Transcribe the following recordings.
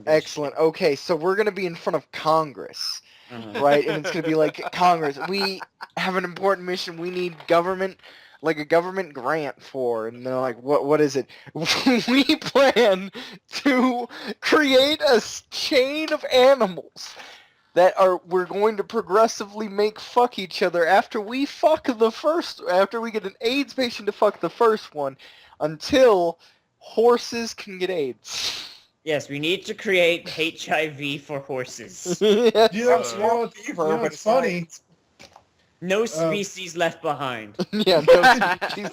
Excellent. Okay, so we're gonna be in front of Congress, Uh-huh. right? And it's gonna be like, Congress, we have an important mission. We need government, like a government grant for, and they're like, what is it? We plan to create a chain of animals that we're going to progressively make fuck each other after we get an AIDS patient to fuck the first one, until horses can get AIDS. Yes, we need to create HIV for horses. Yes. It's funny. No species left behind. Yeah, no,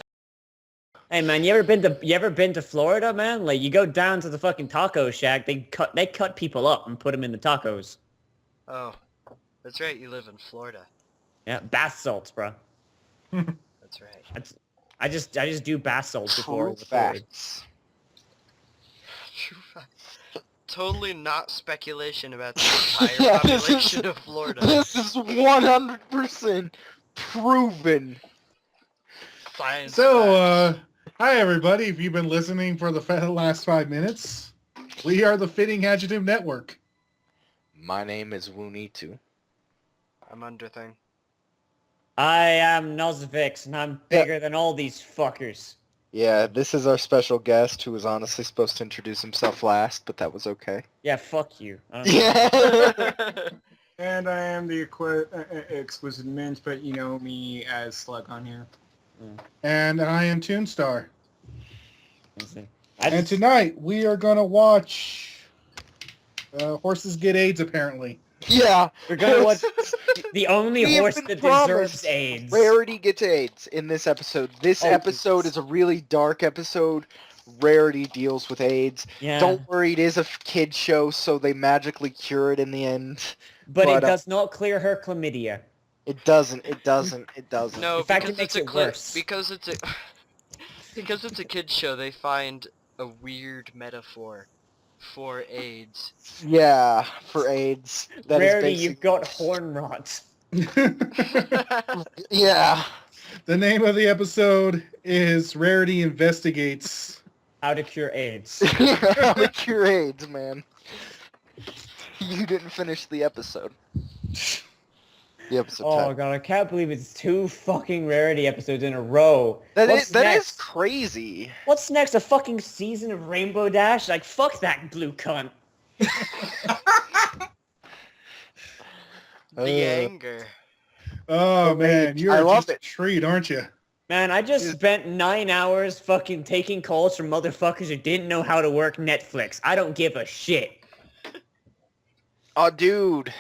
Hey man, you ever been to Florida, man? Like you go down to the fucking taco shack, they cut people up and put them in the tacos. Oh, that's right. You live in Florida. Yeah, bath salts, bro. That's right. I just do bath salts before. True facts. True fact. Totally not speculation about the entire population of Florida. This is 100% proven. Science So, hi everybody. If you've been listening for the last 5 minutes, we are the Fitting Adjective Network. My name is Woonitu. I'm Underthing. I am Nozvix, and I'm bigger than all these fuckers. Yeah, this is our special guest who was honestly supposed to introduce himself last, but that was okay. Yeah, fuck you. I don't know. Yeah. And I am the exquisite mint, but you know me as Slug on here. And I am Toonstar. I And just- tonight, we are going to watch Horses Get AIDS, apparently. Yeah. We're gonna watch the only We have horse been that promised deserves AIDS. Rarity gets AIDS in this episode. This episode is a really dark episode. Rarity deals with AIDS. Yeah. Don't worry, it is a kid show, so they magically cure it in the end. But it but, does not clear her chlamydia. It doesn't. No, In fact, because it makes it's it a worse. because it's a because it's a kids show. They find a weird metaphor for AIDS. Yeah, for AIDS. That is Rarity, basic. you've got horn rot. Yeah. The name of the episode is Rarity Investigates. How to cure AIDS. How to cure AIDS, man. You didn't finish the episode. The episode Oh title. god, I can't believe it's 2 fucking Rarity episodes in a row. That What's is next? crazy. What's next? A fucking season of Rainbow Dash? Like, fuck that blue cunt. The anger. Oh, man, you're I love just a it. treat, aren't you? Man, I just spent 9 hours fucking taking calls from motherfuckers who didn't know how to work Netflix. I don't give a shit. Oh, dude.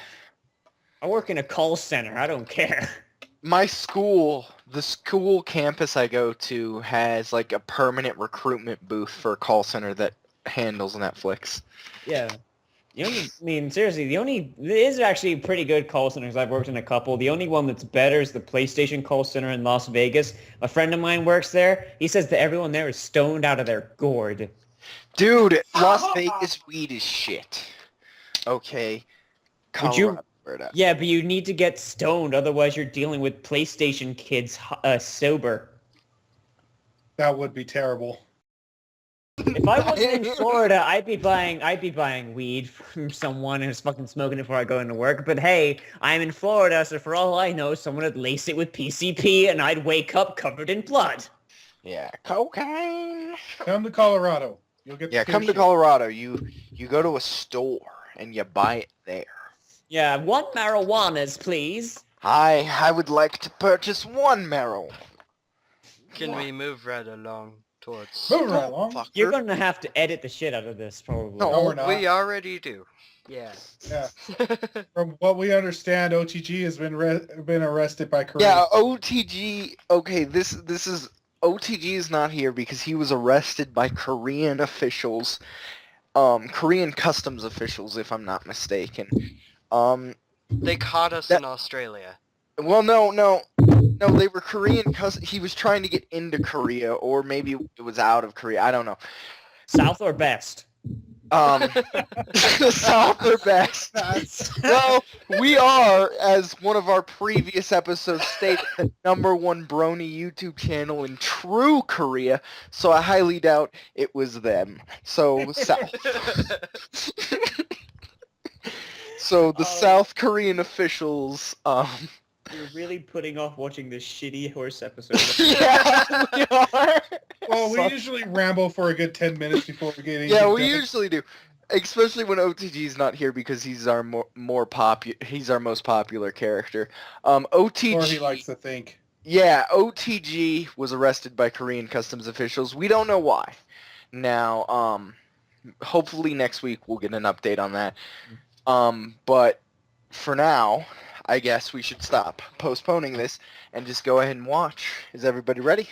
I work in a call center. I don't care. My school, the school campus I go to has like a permanent recruitment booth for a call center that handles Netflix. Yeah. Seriously, there is actually pretty good call centers. I've worked in a couple. The only one that's better is the PlayStation call center in Las Vegas. A friend of mine works there. He says that everyone there is stoned out of their gourd. Dude, Las Vegas weed is shit. Okay. Would you- Colorado, where it at? Yeah, but you need to get stoned, otherwise you're dealing with PlayStation kids sober. That would be terrible. If I wasn't in Florida, I'd be buying weed from someone who's fucking smoking it before I go into work. But hey, I'm in Florida, so for all I know, someone would lace it with PCP, and I'd wake up covered in blood. Yeah, cocaine. Come to Colorado. You'll get the Yeah, cool come to shit. Colorado. You go to a store and you buy it there. Yeah, 1 marijuanas, please. Hi, I would like to purchase 1 marrow. Can we move right along towards? Moving right along. Fucker. You're gonna have to edit the shit out of this, probably. No. we're not. We already do. Yeah. Yeah. From what we understand, OTG has been arrested by Korea. Yeah, OTG. Okay, this is OTG is not here because he was arrested by Korean officials, Korean customs officials, if I'm not mistaken. They caught us in Australia. Well, no, they were Korean. He was trying to get into Korea, or maybe it was out of Korea. I don't know. South or best? The South are best. Well, we are, as one of our previous episodes stated, the #1 brony YouTube channel in true Korea, so I highly doubt it was them. So, South. So, the Oh. South Korean officials, You're really putting off watching this shitty horse episode. yeah, we are. Well, we So- usually ramble for a good 10 minutes before we get into Yeah, we the- usually do. Especially when OTG's not here because he's our he's our most popular character. OTG Or he likes to think. Yeah, OTG was arrested by Korean customs officials. We don't know why. Now, hopefully next week we'll get an update on that. But for now, I guess we should stop postponing this and just go ahead and watch. Is everybody ready?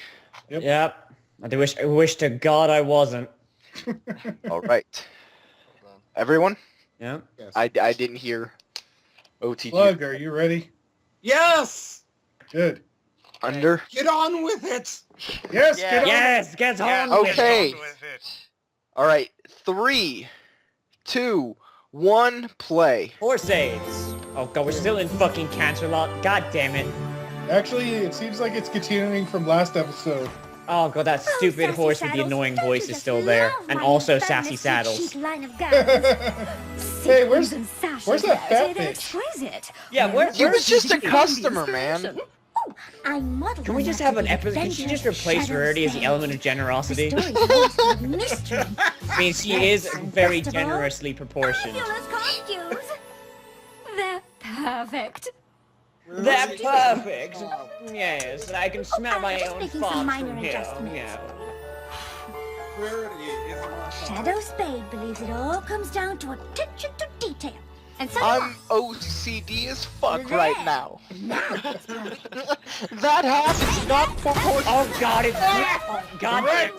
Yep. I wish to God I wasn't. All right. Everyone? Yeah. Yes. I didn't hear OTG. Slug, are you ready? Yes! Good. Under? Get on with it! Yes, Yeah. get on. Yes, get on Okay. with it. Hey. Get on with it. All right. 3, 2, 1, play. HorseAids. Oh god, we're still in fucking cancer lot. God damn it. Actually, it seems like it's continuing from last episode. Oh god, that stupid horse with the annoying voice is still there. And also Sassy Saddles. Hey, where's that fat bitch? Yeah, where- He was where's just a she? customer, man. Can we just have an episode? Can she just replace Rarity as the element of generosity? I mean, she is very generously proportioned. Costumes. They're perfect. They're perfect. Yes, and I can smell my just own making some farts minor from here. adjustments. Yeah. Shadow Spade believes it all comes down to attention to detail. And so I'm OCD as fuck There. right now. now it's perfect. That hat is not proportional. Oh god, it's oh, god damn it.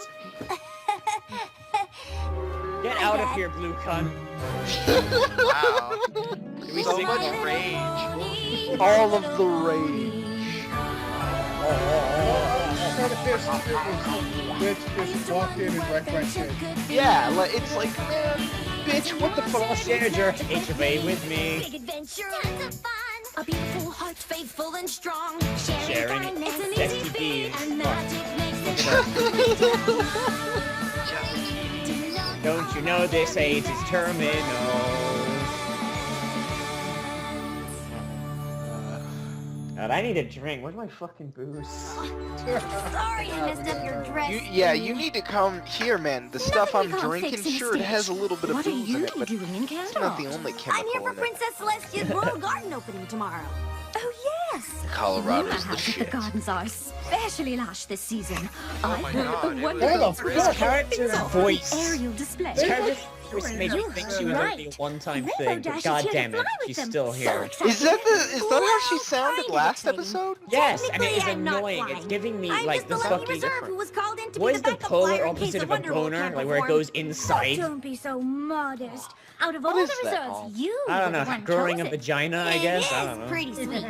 Get out of here, blue cunt. Wow. Do we So sing much more? rage. All of the rage. Bitch just walked in and wrecked my shit. Yeah, like it's like, man, bitch, what the fuck? Share your HFA with me. Big adventure, tons of fun. A beautiful heart, faithful and strong. Sharing kindness and STDs. easy feet, and magic makes Look it at Just tease. Don't you know this AIDS is terminal? God, I need a drink. Where's my fucking booze? Sorry I messed up your dress. You need to come here, man. The stuff I'm drinking, sure, it has a little bit of What are booze you in it, but doing in it's not the Canada? only I'm chemical here for in it. Princess Celestia's Royal Garden opening tomorrow. Oh yes. Colorado's My the house at shit. the gardens are especially lush this season. Oh I my built God, a it wonderful looks This character's voice. aerial display. This character's voice made me think she was only a Right. one-time Rainbow thing, Dash but is god here to damn it, fly with she's them. still So here. excited. Is that how she Well, sounded kind of last exciting. episode? Yes, and it is Technically, I'm not annoying. flying. It's giving me I'm like just the the lucky fucking. reserve who was called in to What be is the the backup polar flyer in case opposite the of a Wonderbolt boner? can't Like where it perform. goes inside? Don't be so modest. Out of What all is the that reserves, called? you I don't were know, the one growing a chosen. vagina, I guess? I don't It know. is pretty sweet.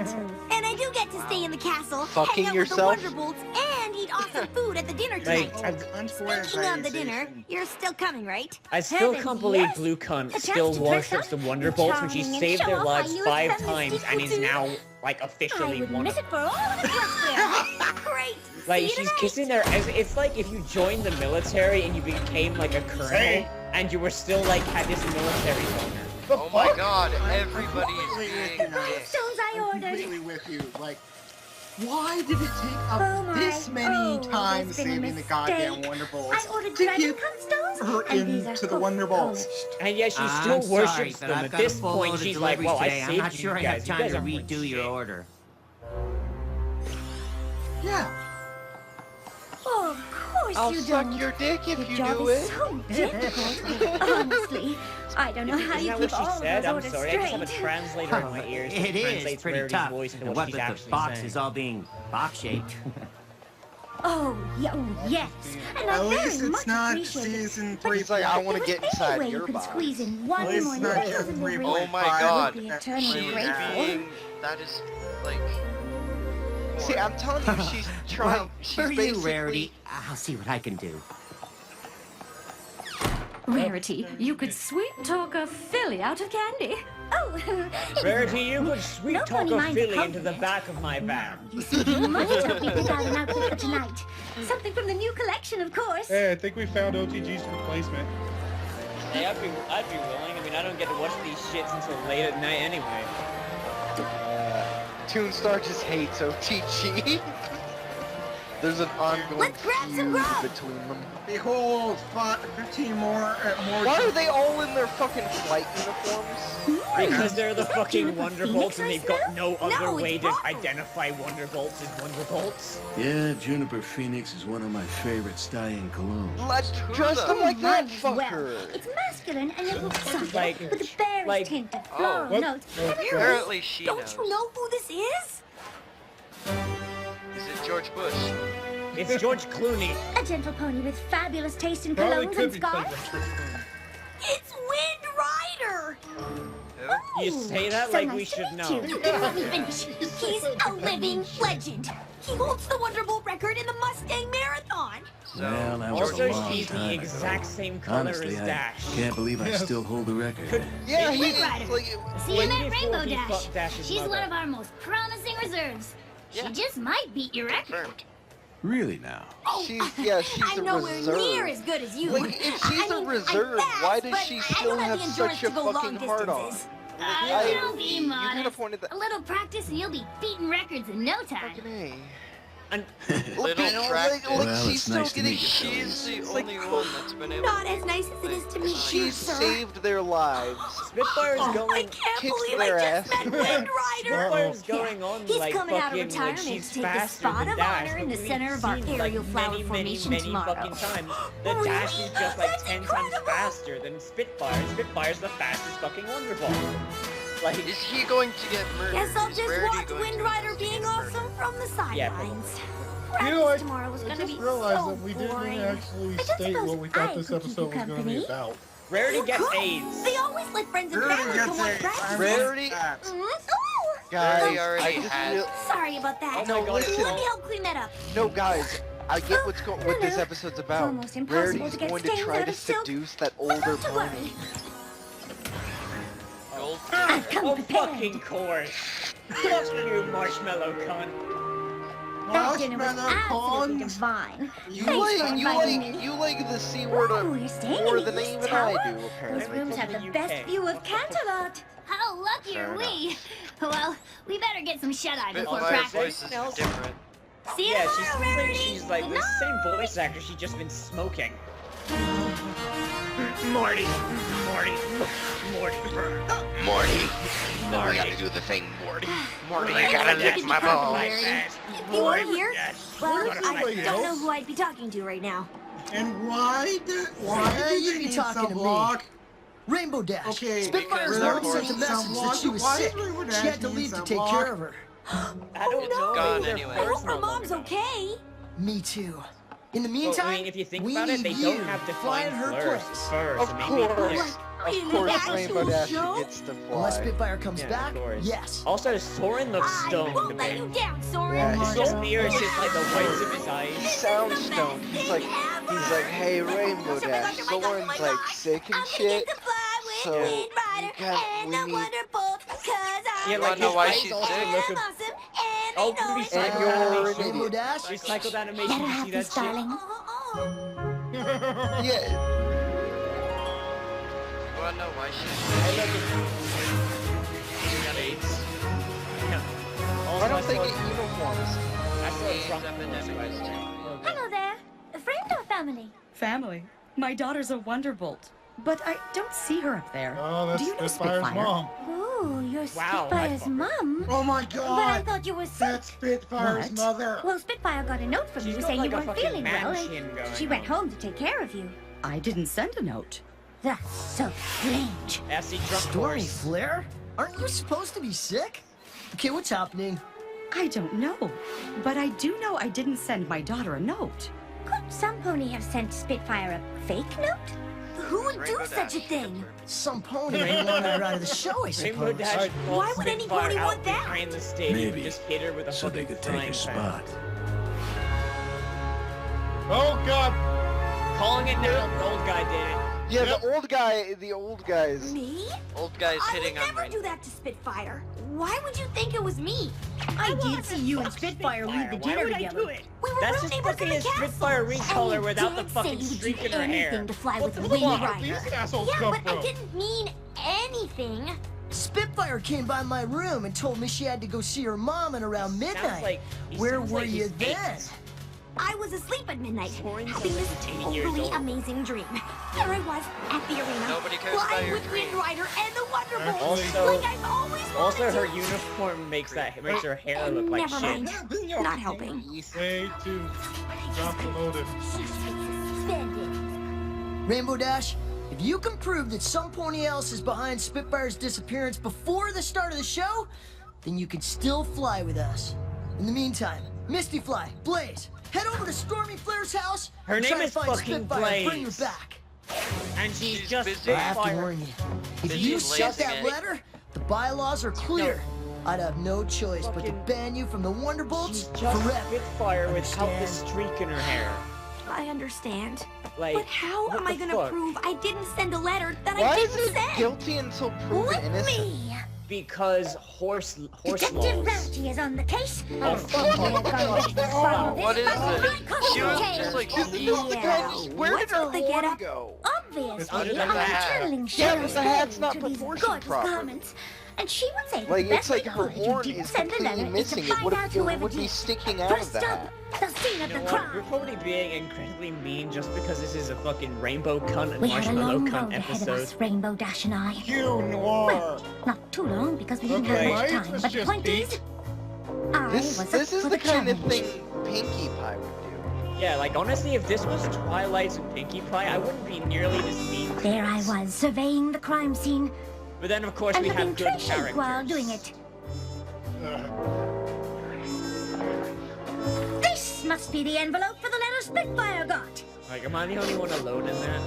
And I do get to stay in the castle, Fucking hang out yourself? with the Wonderbolts, and eat awesome food at the dinner Like, tonight. Speaking of the dinner, you're still coming, right? I still Heavens, can't believe yes. Blue Cunt A chance still to dress worships the up, Wonderbolts when she charming and saved show their off my lives newest 5 feminist times and is equal now like I officially would one miss of it for all of its Westfield. Great. Like See you she's tonight. kissing their. It's like if you joined the military and you became like a colonel Hey. and you were still like had this military boner. The Oh my fuck? god, everybody is being Stones I ordered. Completely with you. Like, why did it take up Oh my, this many oh, times there's been a saving the goddamn mistake. Wonderbolts I ordered to dragon get cut stones, her and these are into the fully Wonderbolts? polished. And yet she I'm still sorry, worships but them. I've At got a this full point, load of she's like, "Well, I deliveries saved today. I'm not you sure I guys. have You time guys to are worth redo your shit." order." Yeah. Oh, of course I'll you suck don't. your dick if The you job do is it. so difficult. Honestly, I don't know how Isn't you that keep what all she of said? those I'm orders sorry. I just have a straight. translator in my ears that It is translates pretty Rarity's tough. voice into And what what she's with the actually box saying. is all being box-shaped. Oh, yes. And I At very least much it's not appreciate it. season But 3. He's like, I want to if get there was inside any way your you could box. squeeze in At one least more it's not little just delivery, 3.5. Oh my I god, would be she eternally is grateful. being, that is, like... See, I'm telling you, she's trying. Well, She's for you, basically. Rarity, I'll see what I can do. Rarity, you could sweet talk a filly out of candy. Oh, Rarity, you could sweet No talk pony a mind filly a into the compliment. back of my van. you see, you must help me pick out an outfit for tonight. Something from the new collection, of course. Hey, I think we found OTG's replacement. Hey, I'd be willing. I mean, I don't get to watch these shits until late at night anyway. Toonstar just hates OTG. There's an ongoing Let's grab some feud grub. between them. Behold, 15 more. Why are they all in their fucking flight uniforms? Because they're the Is that fucking Juniper Wonderbolts Phoenix and I they've got smell? no other No, way it's to wrong. identify Wonderbolts as Wonderbolts. Yeah, Juniper Phoenix is one of my favorite style cologne. Let's dress them like that Might as well. fucker. It's masculine and it looks subtle, Like- with a berry like- tint of Oh. floral What? notes. Apparently she Don't knows. you know who this is? Is it George Bush? It's George Clooney. A gentle pony with fabulous taste in Probably colognes could and be played by scarves. George Clooney. It's Wind Rider! Who? You say that So like nice we to should meet know. you. Let me finish. He's a living legend. He holds the Wonderbolt record in the Mustang Marathon. So, Well, that was Also, a long she's time the ago. exact same color Honestly, as I Dash. can't believe I Yes. still hold the record. Yeah, Wind he's Rider. like, See you Like at before Rainbow he Dash. fucked Dash's She's mother. one of our most promising reserves. Yeah. She just might beat your record. confirmed. Really now? she's I'm a nowhere reserve. near as good as you. Like, if she's I a mean, reserve, I'm fast, why does but she I still don't have the such endurance a to go long fucking hard on? distances. Don't be you modest. kind of pointed that. A little practice and you'll be beating records in no time. Fucking A. And Little practice. Like, Well, she's it's still nice to getting. meet you. She's the only one that's been able Not as nice as it is to meet you, She sir. saved their lives. Spitfire's I going. can't Kicked believe their I just ass. met Wind Rider. Spitfire's going on He's like coming out of fucking like retirement she's to take the faster spot than of Dash, honor in but the we've center of our seen, aerial like, flower many, formation many tomorrow. fucking times that Really? Dash is just like That's 10 times incredible. faster than Spitfire. Spitfire's the fastest fucking Wonderbolt. Like, Is he going to get murdered? Guess I'll Is just Rarity watch going Wind to Rider being investigate awesome from the Yeah, sidelines. You know, Practice tomorrow was I gonna be just realized so that we boring. didn't actually I don't state suppose what we I thought this could keep episode you was going to be company. about. Rarity gets Good. AIDS. They always let friends and Rarity family gets come watch a- practice. Rarity, Oh, guys, Rarity I already just has feel. sorry about that. Oh my God, listen. Let me help clean that up. No, guys, I get what this no. episode's about. almost impossible Rarity's to get going to stains try out to of silk, seduce that But older not to pony. worry. Gold. I've come Oh, prepared. fucking course. Fuck you, marshmallow cunt. That dinner was Marshmallow absolutely corns. divine. You Thanks for like inviting me. you like the C word Oh, you're staying more in the than East even Tower? I do, Those apparently. rooms have from the the best UK. view of Canterlot. How lucky Fair are we? Well, we better get some shut-eye before Spitfire's practice. voices are different. See you Yeah, tomorrow, she seems like Rarity. she's like Good the night. same voice actor. She's just been smoking. Morty, Morty, Morty, Morty. Morty. gotta do the thing, Morty. Morty, Well, you gotta it's lick good to my be talking, balls. Rarity. If you were here, well, What I about don't you? know who I'd be talking to right now. And why Why did you you be need talking some to me? block? Rainbow Dash. Okay, Spitfire's because mom they're sent a horses. message that she was Why sick. is Rainbow She Dash had to need leave to some take block? care of her. I don't know. gone Maybe their anyway. I hope fur's her no mom's longer. okay. Me too. In the Well, meantime, I mean, if you think we about it, need they you don't have to fly defined in her furs. place. Furs, Of so maybe course. yeah. Of In course, the Rainbow actual Dash show? gets to Unless fly. Spitfire comes Yeah, of back, course. yes. Also, Soren looks I stoned to won't let you me. down, Soren. Yeah, Oh he my His God. ears just like the whites of his He eyes. sounds stoned. He's like, hey, Rainbow Dash, Soren's like sick and shit. So Wind Rider you got, and we the need, Wonderbolt, 'cause I'm Yeah, wanna like know his why eyes she's also sick? look I'm a- awesome, and Oh, I know it. recycled And you're an animation. Rainbow idiot. Dash. Recycled Let animation. her You have see this, that shit? darling. yeah. You wanna know why she's I look She's got AIDS? at. Why don't they get uniforms? I saw a AIDS drunk epidemic by is the way. too. Hello there. A friend or family? Family. My daughter's a Wonderbolt, but I don't see her up there. Oh, that's Do you know Spitfire's Spitfire? mom. Ooh, you're Wow, Spitfire's I fucker. mom. Oh my But I God! thought you were sick. That's Spitfire's What? mother. Well, Spitfire got a note from She's you got saying like you a weren't fucking feeling well, man-chin and going she went on. home to take care of you. I didn't send a note. That's so strange. Acid drunk Stormy horse. Flare? Aren't you supposed to be sick? Okay, what's happening? I don't know, but I do know I didn't send my daughter a note. Could some pony have sent Spitfire a fake note? Who would do Rainbow such a Dash thing? confirmed. Some pony may want her out of the show, I Rainbow suppose. Dash Why pulled would any Spitfire pony out want that? behind the stage Maybe, and just hit her with a so they fucking could take frying her pan. spot. Oh God! Calling it now, the old guy did it. Yeah, Yep. the old guys. Me? Old guys I would hitting on never Rain. do that to Spitfire. Why would you think it was me? I did see you and Spitfire leave the Why dinner would I together. do it? We were That's real just neighbors in fucking the a castle. Spitfire ring And color you without the did fucking say you'd streak do in her hair. anything to fly What with the Wing fuck? Where these Rider. assholes Yeah, come but from? I didn't mean anything. Spitfire came by my room and told me she had to go see her mom at around midnight. He Where sounds were like you he's then? 8. I was asleep at midnight, Soren having sounds this like 8 years totally old. amazing dream. There I was at the arena, Nobody cares about flying your with Wind dream. Rider and the Wonderbolts, Also- like I've always wanted Also, her to. uniform makes her hair look like Never shit. mind. Not helping. Way to drop the motive. She's suspended. Rainbow Dash, if you can prove that some pony else is behind Spitfire's disappearance before the start of the show, then you can still fly with us. In the meantime, Misty Fly, Blaze, head over to Stormy Flair's house. Her and name try to is find fucking Spitfire and bring her Blaze. back. And she's She's just busy. I have to Spitfire. warn you, if Busy you sent lazing that it. letter, the bylaws are clear. I'd have no choice but to Fucking- ban you from the She's Wonderbolts just forever. Spitfire without the Understand? streak in her hair. I understand. Like, But how what am I the gonna fuck? prove I didn't send a letter that Why I is didn't it send? guilty until proven Let innocent? me. Because horse Detective laws. Rarity is on the case. Oh, fuck. What is it? She was just like Isn't this the kind? Where did her What's with the horn getup? go? Obviously, under the I'm hat. channeling Yeah, but Cheryl's the hat's fame not to these proportioned gorgeous properly. garments. And she would say Like, the it's best like way her to prove you horn didn't is send a completely letter is missing. to It find would, out it whoever would be did. sticking out of First the up, hat. the scene of You the know what? You're crime. probably being incredibly mean just because this is a fucking rainbow cunt and We had a marshmallow long cunt road ahead of episode. us, Rainbow Dash and I. You noir. Not too long because we didn't Okay, have why much is time. this But the just point is, Pete? I This was this up is for the the kind of challenge. thing Pinkie Pie would do. Yeah, like honestly, if this was Twilight's and Pinkie Pie, I wouldn't be nearly this mean. to There I this. was, surveying the crime scene But then of course and we looking have good trashy characters. while doing it. Ugh. This must be the envelope for the letter Spitfire got. Like, am I the only one alone in that?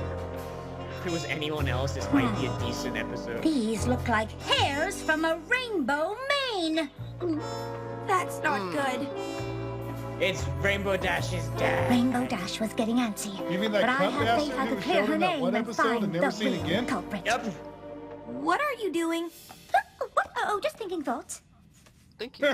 If it was anyone else, this might be a decent episode. These look like hairs from a rainbow mane. That's not good. It's Rainbow Dash's dad. Rainbow Dash was getting antsy. You mean that But I cunt have faith bastard I who could clear showed her in that name one and episode find and never the seen real again? culprit. Yep. What are you doing? Oh, just thinking thoughts. Thank you.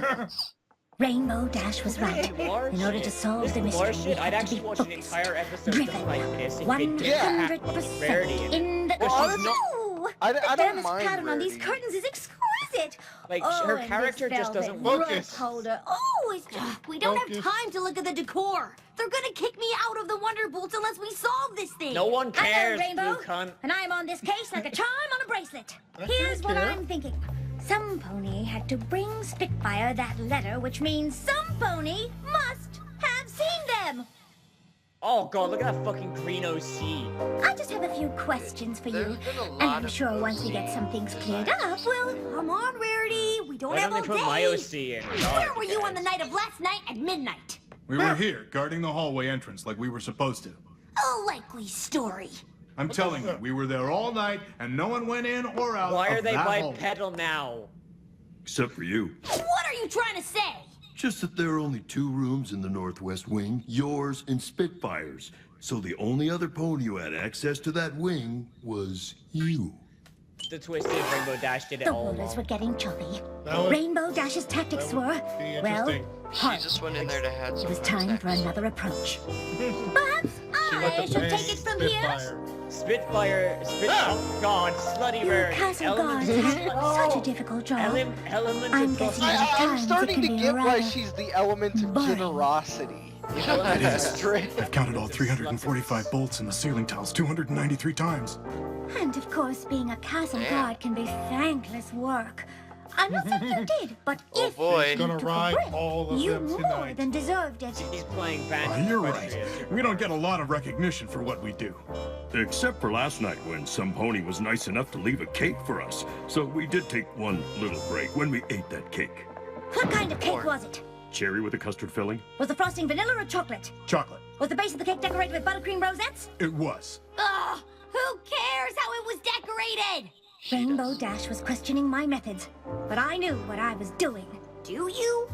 Rainbow Dash was right. Noir In order shit. to solve This the noir mystery, we shit, I'd have to actually be watch an focused, entire episode driven, just like this if it didn't have fucking 100% Rarity in it. in the... Well, she's not- Ooh, I the don't dermis mind pattern on these Rarity. curtains is exquisite. Like, oh, her and character this just doesn't velvet work. rope Focus. holder. Oh, we don't Focus. have time to look at the decor. They're gonna kick me out of the Wonderbolts unless we solve this thing. No one I know, cares, Rainbow, blue cunt. and I'm on this case like a charm on a bracelet. I Here's don't what care. I'm thinking. Some pony had to bring Spitfire that letter, which means some pony must have seen them. Oh god, look at that fucking green OC. I just have a few questions for you. There's been a And lot I'm of sure once we get some things cleared up, well, come on, Rarity. We don't Why have don't they all put my day. OC in? Where were you on the night of last night at midnight? We were here, guarding the hallway entrance like we were supposed to. A likely story. I'm telling you, we were there all night, and no one went in or out Why are of they that hallway. bipedal now? Except for you. What are you trying to say? Just that there are only 2 rooms in the northwest wing, yours and Spitfire's. So the only other pony who had access to that wing was you. The twisted Rainbow Dash did it The all waters along. were getting choppy. That would- Rainbow Dash's tactics that would were, be well, interesting. She hard. just went in there to have It some was fun time sex. for another approach. Perhaps She let I the should bang take it from here. Spitfire, oh god, slutty You rare. castle guards had such a difficult job. Element I'm of guessing busting. that- I'm Times it starting can to be get why rather she's the element of boring. generosity. It is. Straight. I've counted all 345 bolts in the ceiling tiles 293 times. And of course, being a castle Yeah. guard can be thankless work. I'm not saying you did, but Oh if boy. you Gonna took a ride break, all of you them more tonight. than deserved it. He's playing band. Oh, you're right. We don't get a lot of recognition for what we do. Except for last night when some pony was nice enough to leave a cake for us. So we did take one little break when we ate that cake. What kind of cake was it? Cherry with a custard filling? Was the frosting vanilla or chocolate? Chocolate. Was the base of the cake decorated with buttercream rosettes? It was. Ugh, who cares how it was decorated? She Rainbow does. Dash was questioning my methods, but I knew what I was doing. Do you?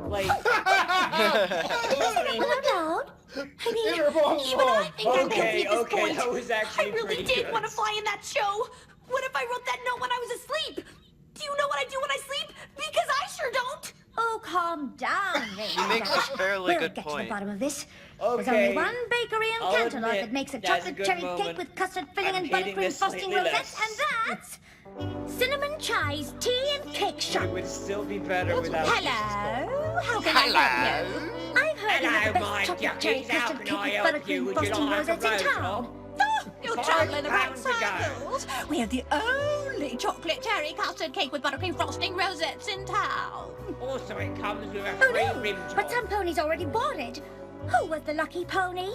Like, Well, out loud. I mean, even I think I'm guilty at this point. that was actually I really pretty did good. want to fly in that show. What if I wrote that note when I was asleep? Do you know what I do when I sleep? Because I sure don't. Oh, calm down, She makes a fairly we'll good get to point. the bottom of this. Okay. There's only one bakery in I'll Canterlot admit, that makes a that's a chocolate good cherry cake moment. with custard filling I'm and hating buttercream this frosting slightly rosettes, less. and that's Cinnamon Chai's Tea and Cake Shop. It would still be better without Hello, how can I help you? I've heard you have the best chocolate cherry custard cake with buttercream frosting rosettes in town. You're traveling the right circles. We're the only chocolate cherry custard cake with buttercream frosting rosettes in town. Also, it comes with a Oh free no, rim but job. some ponies already bought it. Who was the lucky pony?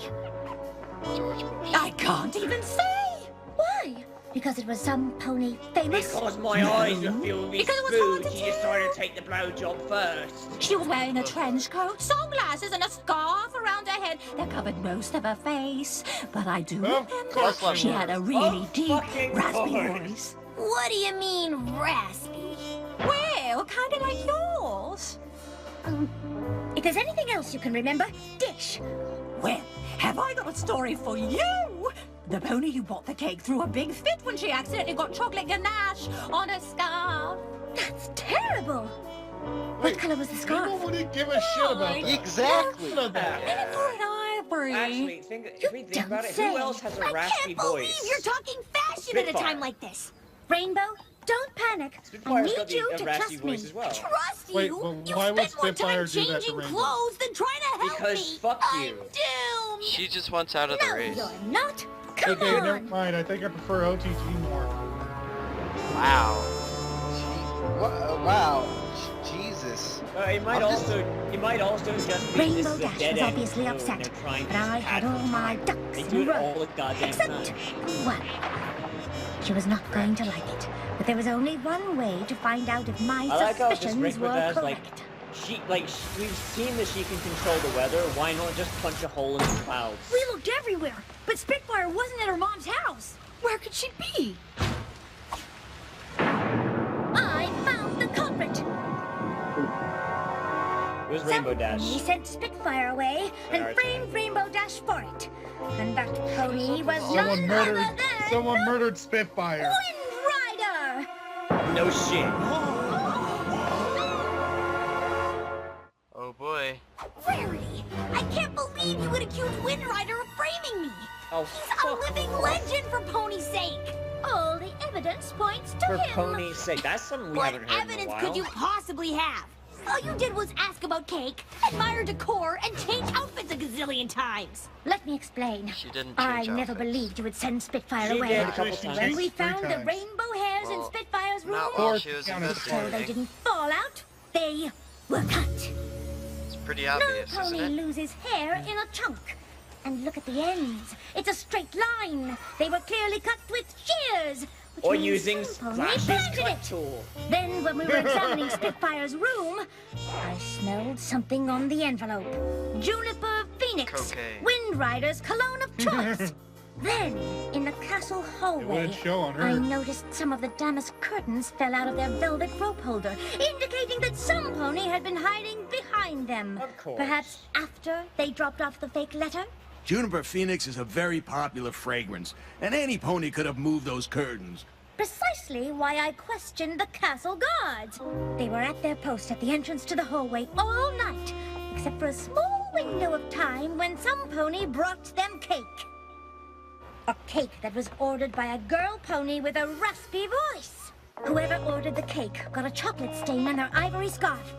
George Bush. I can't even say. Why? Because it was some pony famous? Because my eyes were filled with Because it was hard food, to she decided to take the blowjob first. She was wearing a trench coat, sunglasses, and a scarf around her head that covered most of her face. But I do remember course I she do. had a really Of deep, fucking raspy course. voice. What do you mean, raspy? Well, kind of like yours. If there's anything else you can remember, dish. Well, have I got a story for you? The pony who bought the cake threw a big fit when she accidentally got chocolate ganache on her scarf. That's terrible. What color was the scarf? People wouldn't give a shit about that. Exactly. None of that. And for an ivory. Actually, if we think about it, who else has a I raspy can't believe voice? you're talking fashion at a Spitfire. time like this. Rainbow, don't panic. I Spitfire's need got you a to raspy trust me. voice as well. Trust Wait, you? well, You why would spent more Spitfire time do that to changing Rainbow? clothes than trying to help Because me. fuck I'm you. doomed. She just wants out of the No, race. you're not. Come Okay, never on. mind. I think I prefer OTG more. Wow. Wow. Jesus. It might I'm just- also just be this Rainbow is a Dash dead was end obviously road, upset, and they're trying but to I just had add all my time. ducks They in do a it row. all the goddamn Except time. one. She was not going to like it, but there was only one way to find out if my I like how just suspicions Rainbow were Dash, correct. we've seen that she can control the weather. Why not just punch a hole in the clouds? We looked everywhere, but Spitfire wasn't at her mom's house. Where could she be? I found the culprit. It was Rainbow Dash. He sent Spitfire away and Alright, framed Rainbow Dash for it. And that pony was Someone none other murdered. than Someone murdered Spitfire. Wind Rider. No shit. Oh boy. Rarity, I can't believe you would accuse Wind Rider of framing me. Oh, He's a fuck. living legend for Pony's sake. All the evidence points to For him. Pony's sake. That's something we What haven't heard in a evidence while. could you possibly have? All you did was ask about cake, admire decor, and change outfits a gazillion times. Let me explain. She didn't I change never outfits. believed you would send Spitfire She away. did a couple Actually, she times. When changed we 3 found the times. rainbow hairs in Well, Spitfire's room, Not while Course she was counted as so they investigating. didn't fall out, they were cut. It's pretty No obvious, isn't pony it? loses hair in a chunk. And look at the ends. It's a straight line. They were clearly cut with shears. which Or means using some pony Splash's planted cut it. tool. Then, when we were examining Spitfire's room, I smelled something on the envelope. Juniper Phoenix, Cocaine. Wind Rider's cologne of choice. Then, in the castle hallway, wouldn't show on her. I noticed some of the damask curtains fell out of their velvet rope holder, indicating that some pony had been hiding behind them. Of course. Perhaps after they dropped off the fake letter? Juniper Phoenix is a very popular fragrance, and any pony could have moved those curtains. Precisely why I questioned the castle guards. They were at their post at the entrance to the hallway all night, except for a small window of time when some pony brought them cake. A cake that was ordered by a girl pony with a raspy voice. Whoever ordered the cake got a chocolate stain on their ivory scarf.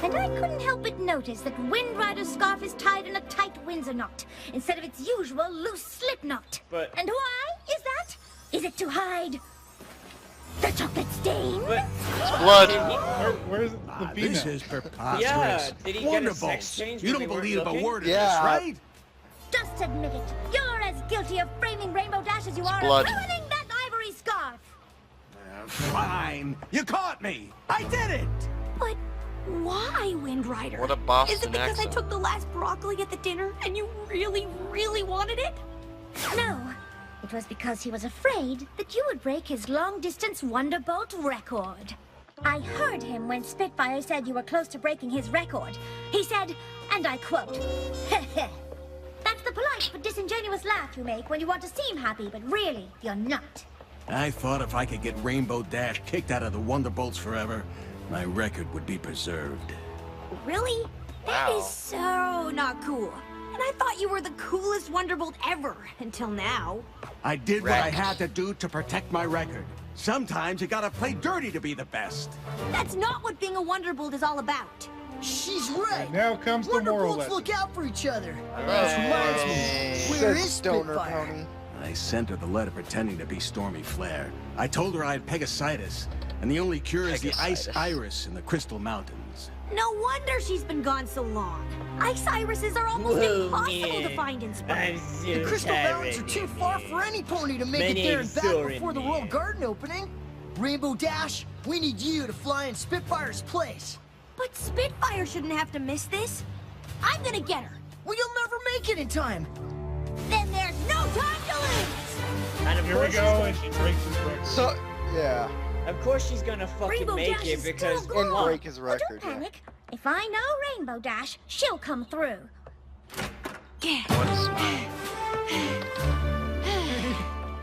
And I couldn't help but notice that Wind Rider's scarf is tied in a tight Windsor knot, instead of its usual loose slip knot. But- And why is that? Is it to hide the chocolate stain? But It's blood. Where's the This female? is preposterous. Yeah, did he get a Wonderful. sex change You when don't we weren't believe a looking? word of Yeah. this, right? Just admit it. You're as guilty of framing Rainbow Dash as you are blood. of ruining that ivory scarf. Fine. You caught me. I did it. But why, Wind Rider? What a Is Boston it because accent. I took the last broccoli at the dinner and you really, really wanted it? No, it was because he was afraid that you would break his long-distance Wonderbolt record. I heard him when Spitfire said you were close to breaking his record. He said, and I quote, "That's the polite but disingenuous laugh you make when you want to seem happy, but really, you're not." I thought if I could get Rainbow Dash kicked out of the Wonderbolts forever, my record would be preserved. Really? That is so not cool. And I thought you were the coolest Wonderbolt ever, until now. I did what I had to do to protect my record. Sometimes you gotta play dirty to be the best. That's not what being a Wonderbolt is all about. She's right. And now comes the moral Wonderbolts lesson. look out for each other. Which reminds me, where is Stoner Spitfire? Pony. I sent her the letter pretending to be Stormy Flare. I told her I had Pegasitis, and the only cure is the Ice Iris in the Crystal Mountains. No wonder she's been gone so long. Ice irises are almost impossible to find in Spite. The Crystal Mountains are too far for any pony to make it there and back before the World Garden opening. Rainbow Dash, we need you to fly in Spitfire's place. But Spitfire shouldn't have to miss this. I'm gonna get her. Well, you'll never make it in time. Then there's no time to lose. And of Here we course go, and she breaks his record. So, yeah. Of course she's gonna fucking Rainbow make Dash it is because still And gone. break his Oh, record, don't yeah. panic. If I know Rainbow Dash, she'll come through. What a smile.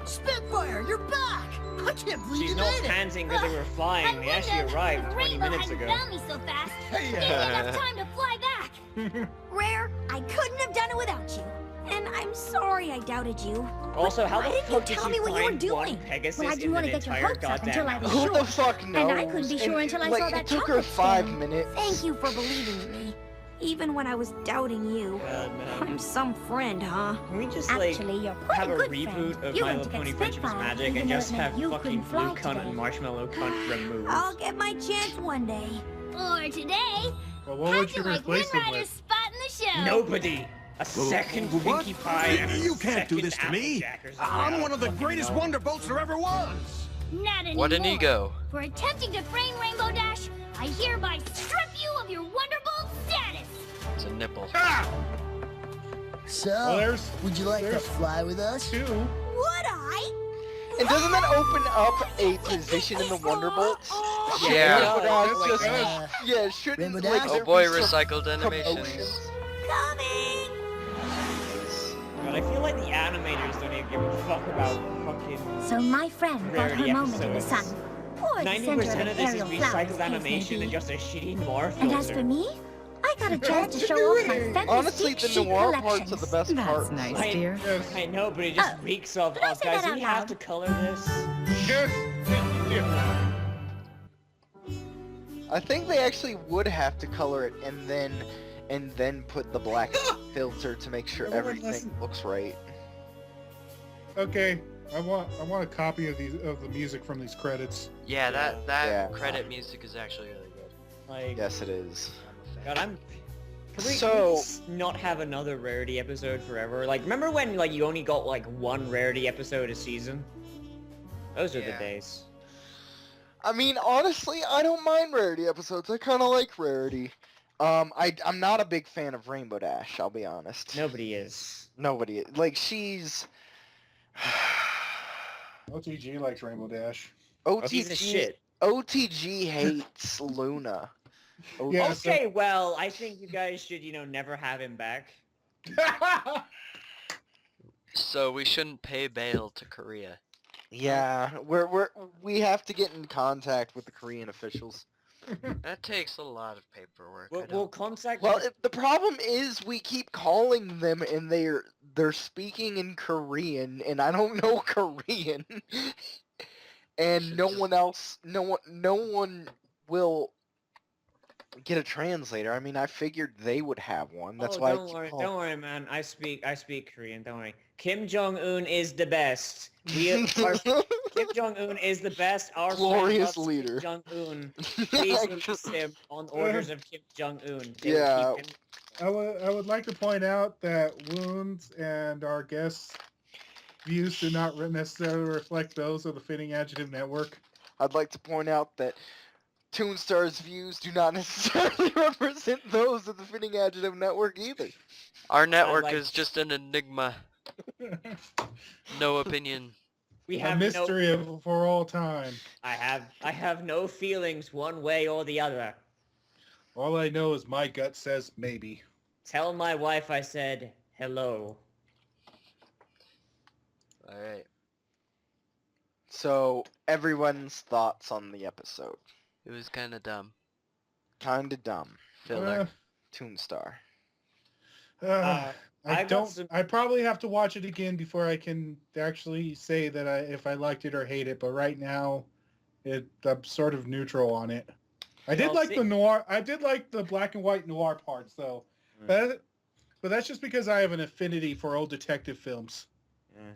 Spitfire, you're back! I can't believe she's you not made it. panting because they were flying. They actually arrived 20 minutes ago. Found me so fast. Didn't enough time to fly back. Rare, I couldn't have done it without you. And I'm sorry I doubted you. Also, how Why the didn't you fuck did tell she me what you were find doing? one Pegasus Well, I in didn't want the to get your entire hopes up until I goddamn was Who sure. the fuck knows? And I couldn't be sure until I saw It that took her chocolate 5 stand. minutes. Thank you for believing in me. Even when I was doubting you. God, man. I'm some friend, huh? Can we just Actually, you're quite have a good reboot friend. of You My went Little to Pony get Friendship is Spitfire, Magic even and though just it meant have you fucking couldn't Blue fly Cunt today. and Marshmallow Cunt removed? I'll get my chance one day. Or today, Well, what would you replace them Riders with? spot in the show. Nobody! A second What? Pinkie Pie and a You can't do this to second me. Applejack or something. I'm I one of the don't fucking greatest know. Wonderbolts there ever was. Not anymore. What an ego. For attempting to frame Rainbow Dash, I hereby strip you of your Wonderbolt status. It's a nipple. So, Well, there's- would you like to there's fly with us? 2. Would I? And doesn't that open up a position in the Wonderbolts? Yeah. Rainbow Dash Like just, that. yeah, shouldn't Rainbow like Dash? Oh there boy, be some recycled animations. commotions? Coming! God, I feel like the animators don't even give a fuck about fucking... So my friend got her Rarity moment in the sun. episodes. Or the center of 90% an of this is aerial flower, as recycled the case animation may and be. just a shitty Morph And as for filter. me, I got a chance to show off my feminist Honestly, geek the chic noir collections. parts are the best parts. I, Yes. I know, but it just Oh, reeks of, did I say guys, that do we out have to loud? color this? Yes. Yeah. I think they actually would have to color it and then put the black filter to make sure Everyone everything listen. looks right. Okay. I want a copy of the music from these credits. Yeah, that Yeah. credit music is actually really good. Like, Yes, it is. God, I'm a fan. I'm... Can we So- just not have another Rarity episode forever? Like, remember when, like, you only got, like, one Rarity episode a season? Those are the Yeah. days. I mean, honestly, I don't mind Rarity episodes. I kind of like Rarity. I'm not a big fan of Rainbow Dash. I'll be honest. Nobody is. Nobody. Like, she's OTG likes Rainbow Dash. Oh, he's a OTG. shit. OTG hates Luna. Yeah, so- Okay, well, I think you guys should, you know, never have him back. So we shouldn't pay bail to Korea. Yeah, we have to get in contact with the Korean officials. That takes a lot of paperwork. We'll contact... Well, the problem is we keep calling them and they're speaking in Korean and I don't know Korean. And Should no just- one will get a translator. I mean, I figured they would have one. That's why I don't keep worry, calling. don't worry, man. I speak Korean. Don't worry. Kim Jong-un is the best. Kim Jong-un is the best. Our friend Glorious loves leader. Kim Jong-un. Please release him on orders of Kim Jong-un. They will Yeah. keep him- I would like to point out that Wounds and our guests' views do not necessarily reflect those of the Fitting Adjective Network. I'd like to point out that Toonstar's views do not necessarily represent those of the Fitting Adjective Network either. Our network like- is just an enigma. No opinion. We A have mystery no. for all time. I have no feelings one way or the other. All I know is my gut says maybe. Tell my wife I said hello. Alright. So, everyone's thoughts on the episode. It was kind of dumb. Kinda dumb. Filler. Toonstar. I probably have to watch it again before I can actually say that if I liked it or hate it. But right now, I'm sort of neutral on it. I did like the noir. I did like the black and white noir parts, though. But that's just because I have an affinity for old detective films. Yeah.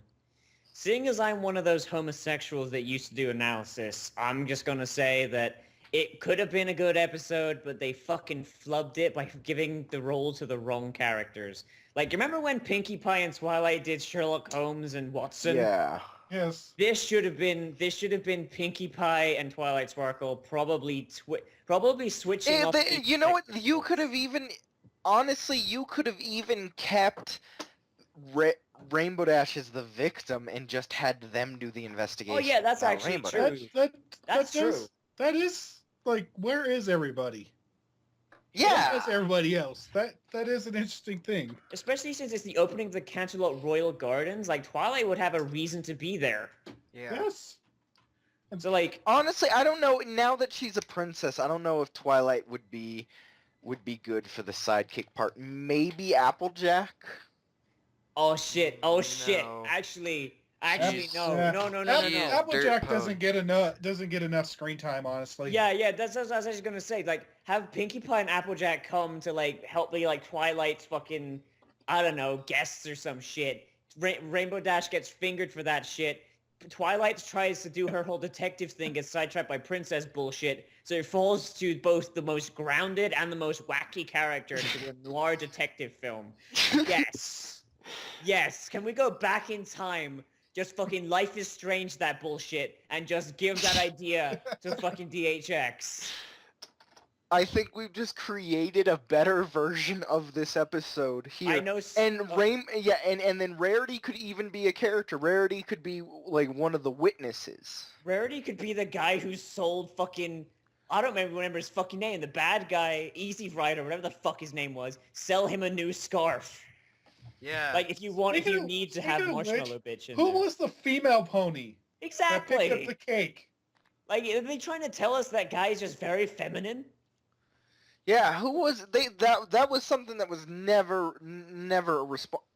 Seeing as I'm one of those homosexuals that used to do analysis, I'm just gonna say that it could have been a good episode, but they fucking flubbed it by giving the role to the wrong characters. Like, you remember when Pinkie Pie and Twilight did Sherlock Holmes and Watson? Yeah. Yes. This should have been Pinkie Pie and Twilight Sparkle probably switching off. You know what? You could have even, honestly, kept Rainbow Dash as the victim and just had them do the investigation. Oh yeah, that's actually Rainbow true. Dash. That's true. That is like, where is everybody? Yeah. Where is everybody else? That is an interesting thing. Especially since it's the opening of the Canterlot Royal Gardens, like Twilight would have a reason to be there. Yeah. Yes. And so like, honestly, I don't know. Now that she's a princess, I don't know if Twilight would be good for the sidekick part. Maybe Applejack. Oh shit! Oh shit! No. Actually, no. Applejack doesn't get enough screen time, honestly. Yeah. That's what I was actually gonna say. Like, have Pinkie Pie and Applejack come to like help me, like Twilight's fucking, I don't know, guests or some shit. Rainbow Dash gets fingered for that shit. Twilight tries to do her whole detective thing, gets sidetracked by princess bullshit, so it falls to both the most grounded and the most wacky character into a noir detective film. Yes. Can we go back in time? Just fucking Life is Strange that bullshit and just give that idea to fucking DHX. I think we've just created a better version of this episode here. I know. And and then Rarity could even be a character. Rarity could be like one of the witnesses. Rarity could be the guy who sold fucking, I don't remember his fucking name. The bad guy, Easy Rider, whatever the fuck his name was, sell him a new scarf. Yeah. Like if you need to have Marshmallow Bitch in Who there. was the female pony? Exactly. That picked up the cake. Like, are they trying to tell us that guy is just very feminine? Yeah, who was that was something that was never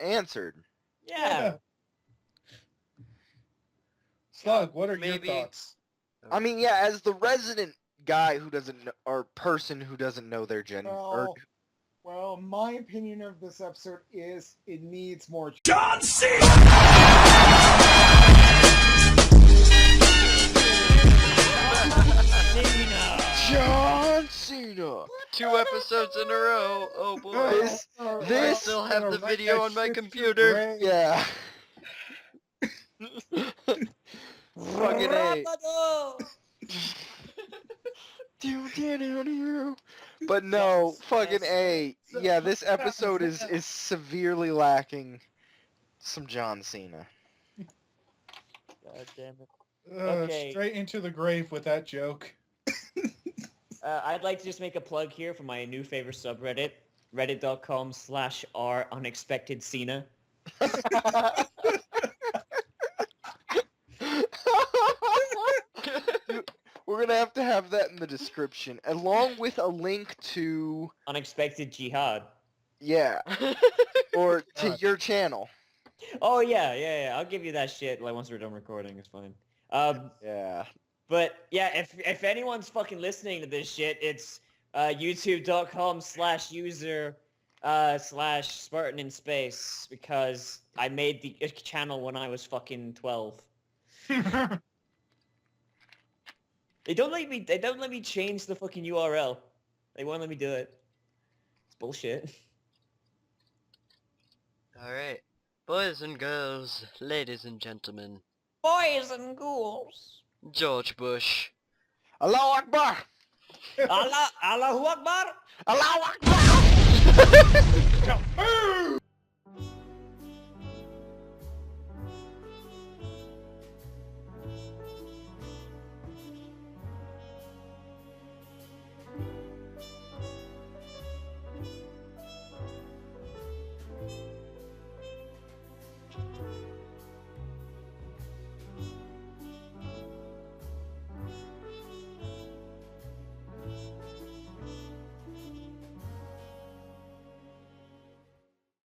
answered. Yeah. Slug, what are your thoughts? I mean, yeah, as the resident guy who doesn't know, or person who doesn't know their gender. Well, my opinion of this episode is it needs more John Cena! John Cena! 2 episodes in a row. Oh boy. I still have the video on my computer. Yeah. Fucking A. But no, fucking A. Yeah, this episode is severely lacking some John Cena. God damn it. Okay. Straight into the grave with that joke. I'd like to just make a plug here for my new favorite subreddit, reddit.com/r_unexpected-Cena. We're gonna have to have that in the description, along with a link to Unexpected Jihad. Yeah, or to your channel. Oh yeah. I'll give you that shit like once we're done recording. It's fine. Yeah. But yeah, if anyone's fucking listening to this shit, it's youtube.com/user/Spartan in space because I made the channel when I was fucking 12. They don't let me change the fucking URL. They won't let me do it. It's bullshit. Alright. Boys and girls, ladies and gentlemen. Boys and ghouls. George Bush. Allahu Akbar! Allahu Akbar! Allahu Akbar!